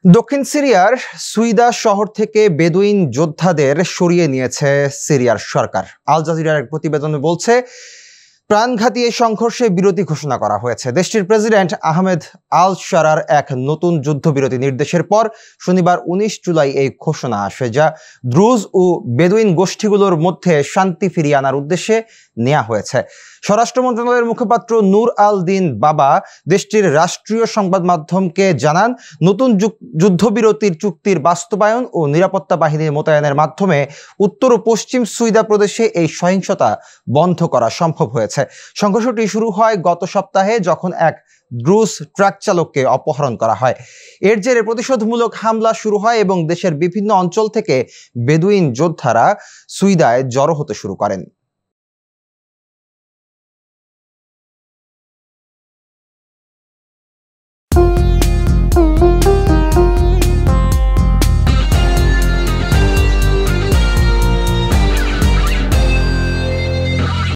দক্ষিণ সিরিয়ার সুইদা শহর থেকে বেদুইন যোদ্ধাদের সরিয়ে নিয়েছে সিরিয়ার সরকার। আল জাজিরার এক প্রতিবেদনে বলছে, প্রাণঘাতী এই সংঘর্ষে বিরতি ঘোষণা করা হয়েছে। দেশটির প্রেসিডেন্ট আহমেদ আল শারার এক নতুন যুদ্ধবিরতি নির্দেশের পর শনিবার 19 জুলাই এই ঘোষণা আসে, যা দ্রুজ ও বেদুইন গোষ্ঠীগুলোর মধ্যে শান্তি ফিরিয়ে আনার উদ্দেশ্যে নেওয়া হয়েছে। স্বরাষ্ট্র মন্ত্রণালয়ের মুখপাত্র নূর আল দিন বাবা দেশটির রাষ্ট্রীয় সংবাদ মাধ্যমকে জানান, নতুন যুদ্ধবিরতির চুক্তির বাস্তবায়ন ও নিরাপত্তা বাহিনীর মোতায়েনের মাধ্যমে উত্তর ও পশ্চিম সুইদা প্রদেশে এই সহিংসতা বন্ধ করা সম্ভব হয়েছে। সংঘর্ষটি শুরু হয় গত সপ্তাহে, যখন এক দ্রুজ ট্রাক চালককে অপহরণ করা হয়। এর জেরে প্রতিশোধমূলক হামলা শুরু হয় এবং দেশের বিভিন্ন অঞ্চল থেকে বেদুইন যোদ্ধারা সুইদায় জড়ো হতে শুরু করেন।